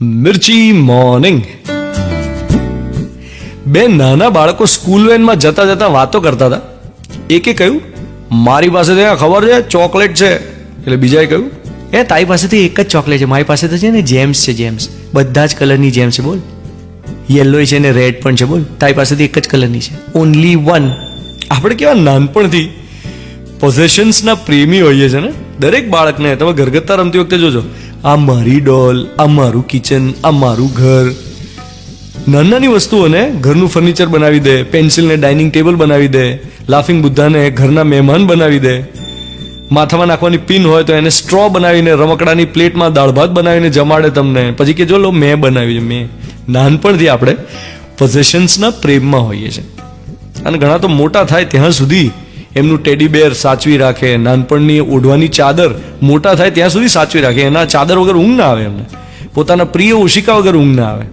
મિર્ચી morning. બે નાના બાળકો સ્કૂલ વેનમાં જતા જતા વાતો કરતા હતા. એકે કહ્યું, મારી પાસે ખબર છે ચોકલેટ છે. એટલે બીજાએ કહ્યું, એ તારી પાસે તો એક જ ચોકલેટ છે, મારી પાસે તો છે ને જેમ્સ છે, જેમ્સ. બધા જ કલરની જેમ્સ છે, બોલ. યલો છે ને રેડ પણ છે, બોલ. તારી પાસે તો એક જ કલરની છે, ઓનલી વન. આપણે કેવા નાનપણથી પોઝેશન્સના પ્રેમી હોઈએ છે ને. દરેક બાળકને તમે ઘરગથ્થા રમતી વખતે જોજો, આ મારી ડોલ, આ મારું કિચન, આ મારું ઘર. નાની નાની વસ્તુઓને ઘરનું ફર્નિચર બનાવી દે, પેન્સિલને ડાઇનિંગ ટેબલ બનાવી દે, લાફિંગ બુદ્ધાને ઘરના મહેમાન બનાવી દે, માથામાં નાખવાની પિન હોય તો એને સ્ટ્રો બનાવીને રમકડાની પ્લેટમાં દાળ ભાત બનાવીને જમાડે તમને. પછી કે જો લો મેં બનાવી છે, મેં. નાનપણથી આપણે પોઝેશન્સના પ્રેમમાં હોઈએ છીએ. અને ઘણા તો મોટા થાય ત્યાં સુધી એમનું ટેડી બેર સાચવી રાખે, નાનપણની ઓઢવાની ચાદર મોટા થાય ત્યાં સુધી સાચવી રાખે. એના ચાદર વગર ઊંઘ ના આવે એમને, પોતાના પ્રિય ઓશિકા વગર ઊંઘ ના આવે.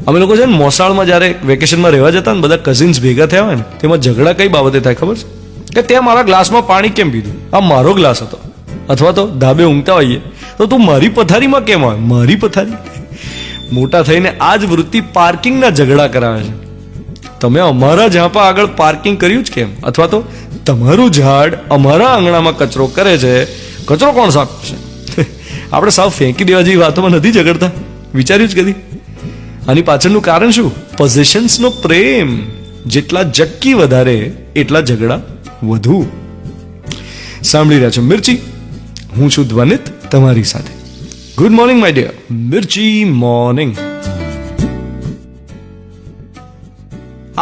અમે લોકો છે ને મોસાળમાં જ્યારે વેકેશનમાં રહેવા જતા ને બધા કઝિન્સ ભેગા થયા હોય ને, તેમાં ઝઘડા કઈ બાબતે થાય ખબર છે? કે તે મારા ગ્લાસમાં પાણી કેમ પીધું? આ મારો ગ્લાસ હતો. અથવા તો ધાબે ઊંઘતા હોઈએ તો તું મારી પથારીમાં કેમ આવે? મારી પથારી. મોટા થઈને આ જ વૃત્તિ પાર્કિંગના ઝઘડા કરાવે છે. તમે અમારા ઝાંપા આગળ પાર્કિંગ કર્યું જ કેમ? અથવા તો તમારું ઝાડ અમારા આંગણામાં કચરો કરે છે, કચરો કોણ સાફ કરશે? આપણે સાવ ફેંકી દેવા જેવી વાતોમાં નથી ઝઘડતા. વિચાર્યું જ કદી? આની પાછળનું કારણ શું? પોઝેશન્સનો પ્રેમ. જેટલા જક્કી વધારે એટલા ઝઘડા વધુ. સાંભળી રહ્યા છો મિર્ચી. હું છું ધ્વનિત તમારી સાથે. Good morning my dear. Mirchi morning.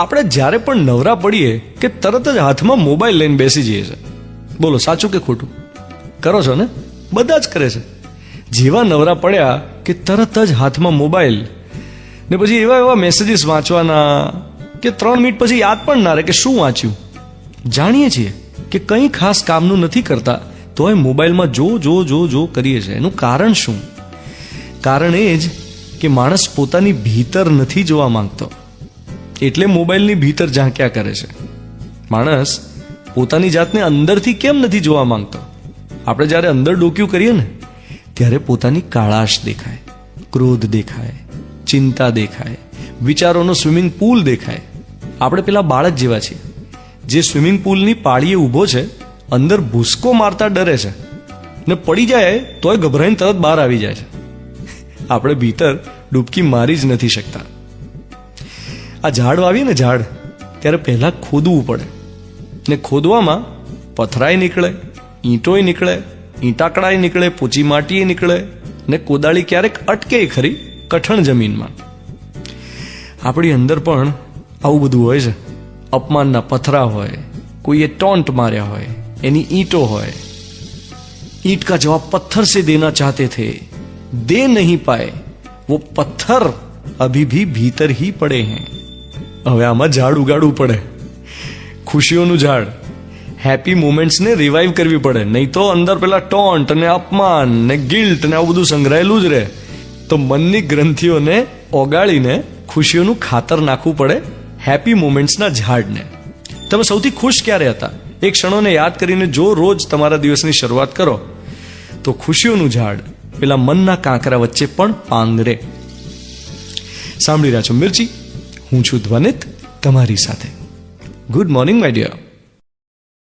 આપણે જ્યારે પણ નવરા પડીએ કે તરત જ હાથમાં મોબાઈલ લઈને બેસી જઈએ છીએ. બોલો સાચું કે ખોટું? કરો છો ને? બધા જ કરે છે. જેવા નવરા પડ્યા કે તરત જ હાથમાં મોબાઈલ, ને પછી એવા એવા મેસેજીસ વાંચવાના કે 3 મિનિટ પછી યાદ પણ ના રહે કે શું વાંચ્યું. જાણીએ છીએ કે કંઈ ખાસ કામનું નથી કરતા, તોય મોબાઈલમાં જો કરીએ છીએ. એનું કારણ શું? કારણ એ જ કે માણસ પોતાની ભીતર નથી જોવા માંગતો, એટલે મોબાઈલની ભીતર ઝાંક્યા કરે છે. માણસ પોતાની જાતને અંદરથી કેમ નથી જોવા માંગતો? આપણે જ્યારે અંદર ડોક્યું કરીએ ને ત્યારે પોતાની કાળાશ દેખાય, ક્રોધ દેખાય, ચિંતા દેખાય, વિચારોનો સ્વિમિંગ પુલ દેખાય. આપણે પેલા બાળક જેવા છીએ જે સ્વિમિંગ પુલની પાળીએ ઊભો છે, અંદર ભૂસકો મારતા ડરે છે, ને પડી જાય તોય ગભરાઈને તરત બહાર આવી જાય છે. આપણે ભીતર ડૂબકી મારી જ નથી શકતા. આ ઝાડ વાવીએ ને ઝાડ, ત્યારે પહેલા ખોદવું પડે, ને ખોદવામાં પથરાય નીકળે, ઈંટોય નીકળે, ઈંટાકડાય નીકળે, પોચી માટીએ નીકળે, ને કોદાળી ક્યારેક અટકે ખરી કઠણ જમીનમાં. આપણી અંદર પણ આવું બધું હોય છે. અપમાનના પથરા હોય, કોઈએ ટોન્ટ માર્યા હોય, એની ઈંટો હોય. ઈંટ કા જવાબ પથ્થર સે દેના ચાહતે થે, દે નહીં પાए, वो पत्थर अभी भी भीतर ही पड़े हैं. હવે આમાં ઝાડ ઉગાડવું પડે, ખુશીઓનું ઝાડ. હેપી મોમેન્ટ્સને રિવાઇવ કરવી પડે, નહીં તો અંદર પેલા ટોન્ટ ને અપમાન ને ગિલ્ટ ને આવું બધું સંગ્રહાયેલું જ રહે. તો મનની ગ્રંથિઓને ઓગાળીને ખુશીઓનું ખાતર નાખવું પડે હેપી મોમેન્ટ્સના ઝાડને. તમે સૌથી ખુશ ક્યારે હતા? એ ક્ષણોને યાદ કરીને જો રોજ તમારા દિવસની શરૂઆત કરો તો ખુશીઓનું ઝાડ પેલા મનના કાંકરા વચ્ચે પણ પાંગરે. સાંભળી રહ્યા છો મિર્ચી. હું છું ધ્વનિત તમારી સાથે. Good morning my dear.